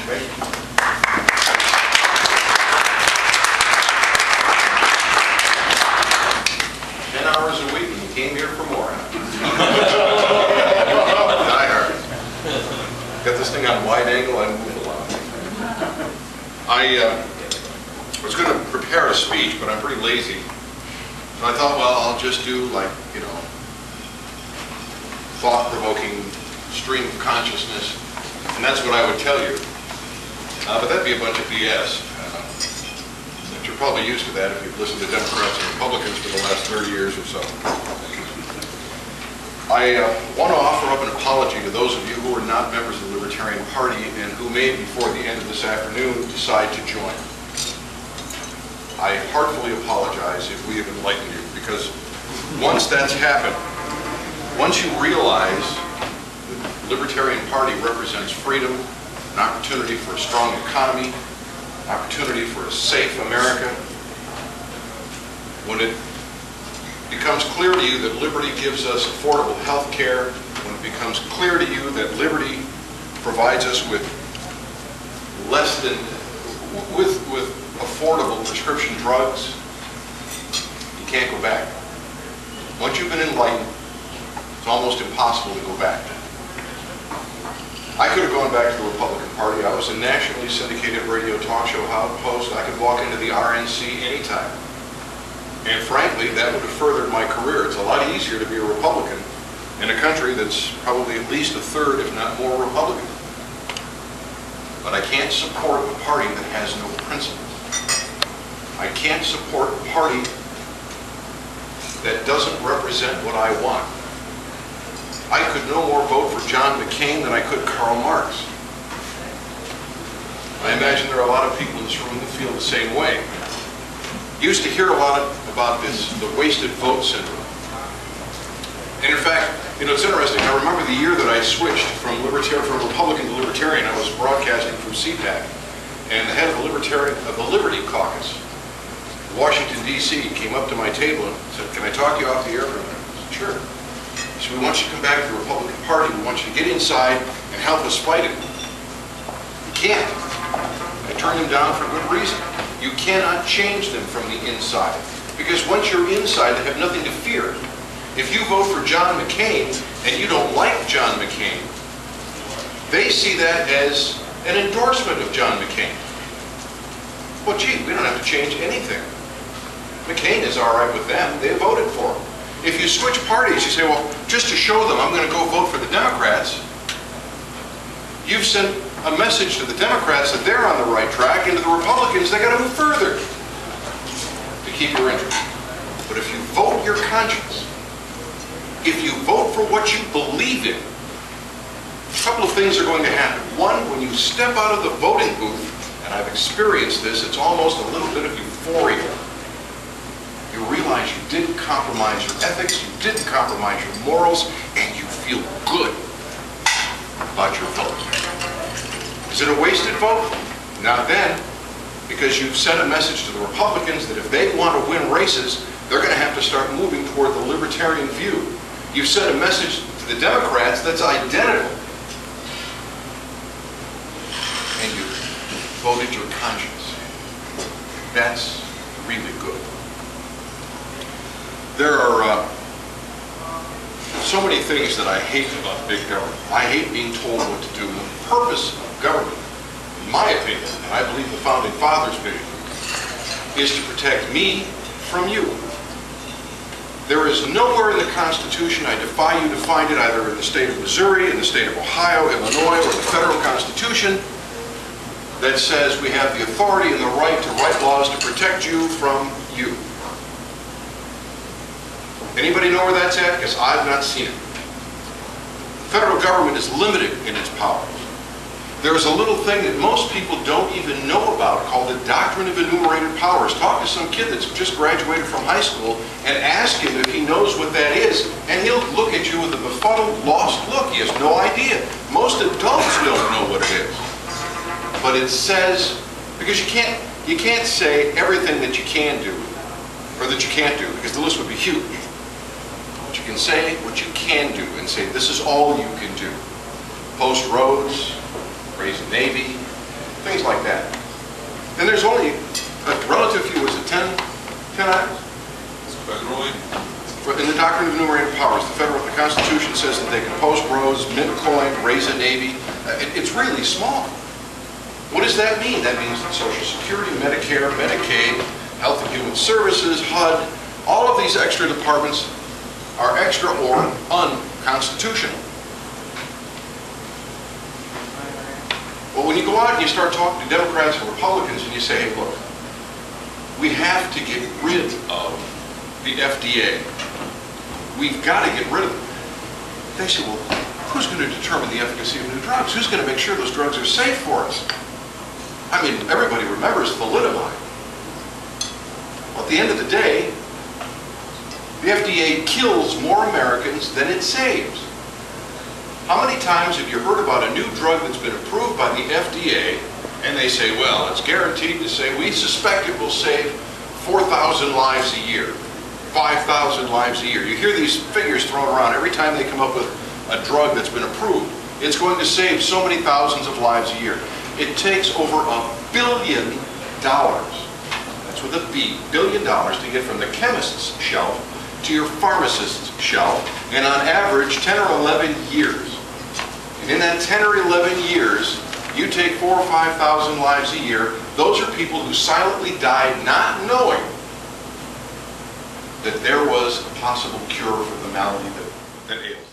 Thank you. 10 hours a week and you came here for more. Die hard. Got this thing on wide angle and move along. I was going to prepare a speech, but I'm pretty lazy. So I thought, well, I'll just do like, you know, thought-provoking stream of consciousness, and that's what I would tell you. But that'd be a bunch of BS. But you're probably used to that if you've listened to Democrats and Republicans for the last 30 years or so. I want to offer up an apology to those of you who are not members of the Libertarian Party and who may, before the end of this afternoon, decide to join. I heartfully apologize if we have enlightened you, because once that's happened, once you realize the Libertarian Party represents freedom, an opportunity for a strong economy, an opportunity for a safe America, when it becomes clear to you that liberty gives us affordable health care, when it becomes clear to you that liberty provides us with less than, with affordable prescription drugs, you can't go back. Once you've been enlightened, it's almost impossible to go back. I could have gone back to the Republican Party. I was a nationally syndicated radio talk show host. I could walk into the RNC anytime. And frankly, that would have furthered my career. It's a lot easier to be a Republican in a country that's probably at least a third, if not more, Republican. But I can't support a party that has no principles. I can't support a party that doesn't represent what I want. I could no more vote for John McCain than I could Karl Marx. I imagine there are a lot of people in this room that feel the same way. You used to hear a lot about this, the wasted vote syndrome. And in fact, you know, it's interesting. I remember the year that I switched from Republican to Libertarian. I was broadcasting from CPAC, and the head of the Liberty Caucus, Washington, D.C., came up to my table and said, "Can I talk you off the air for a minute?" I said, "Sure." He said, "We want you to come back to the Republican Party. We want you to get inside and help us fight it." You can't. I turned him down for good reason. You cannot change them from the inside. Because once you're inside, they have nothing to fear. If you vote for John McCain and you don't like John McCain, they see that as an endorsement of John McCain. Well, gee, we don't have to change anything. McCain is all right with them. They voted for him. If you switch parties, you say, well, just to show them I'm going to go vote for the Democrats, you've sent a message to the Democrats that they're on the right track, and to the Republicans, they got to move further to keep your interest. But if you vote your conscience, if you vote for what you believe in, a couple of things are going to happen. One, when you step out of the voting booth, and I've experienced this, it's almost a little bit of euphoria. You realize you didn't compromise your ethics, you didn't compromise your morals, and you feel good about your vote. Is it a wasted vote? Not then, because you've sent a message to the Republicans that if they want to win races, they're going to have to start moving toward the libertarian view. You've sent a message to the Democrats that's identical. And you voted your conscience. That's really good. There are so many things that I hate about big government. I hate being told what to do. The purpose of government, in my opinion, and I believe the Founding Fathers' vision, is to protect me from you. There is nowhere in the Constitution, I defy you to find it, either in the state of Missouri, in the state of Ohio, Illinois, or the federal Constitution, that says we have the authority and the right to write laws to protect you from you. Anybody know where that's at? Because I've not seen it. The federal government is limited in its powers. There's a little thing that most people don't even know about called the doctrine of enumerated powers. Talk to some kid that's just graduated from high school and ask him if he knows what that is, and he'll look at you with a befuddled, lost look. He has no idea. Most adults don't know what it is. But it says, because you can't say everything that you can do, or that you can't do, because the list would be huge. But you can say what you can do and say this is all you can do. Post roads, raise a navy, things like that. And there's only a relative few, was it 10 items? Federally? In the Doctrine of Enumerated Powers, the Constitution says that they can post roads, mint coin, raise a navy. It's really small. What does that mean? That means that Social Security, Medicare, Medicaid, Health and Human Services, HUD, all of these extra departments are extra or unconstitutional. Well, when you go out and you start talking to Democrats and Republicans and you say, hey, look, we have to get rid of the FDA. We've got to get rid of it. They say, well, who's going to determine the efficacy of new drugs? Who's going to make sure those drugs are safe for us? I mean, everybody remembers thalidomide. Well, at the end of the day, the FDA kills more Americans than it saves. How many times have you heard about a new drug that's been approved by the FDA and they say, well, it's guaranteed to say, we suspect it will save 4,000 lives a year, 5,000 lives a year. You hear these figures thrown around every time they come up with a drug that's been approved. It's going to save so many thousands of lives a year. It takes over $1 billion, that's with a B, $1 billion to get from the chemist's shelf to your pharmacist's shelf, and on average 10 or 11 years. And in that 10 or 11 years, you take 4,000 or 5,000 lives a year. Those are people who silently died not knowing that there was a possible cure for the malady that ails them.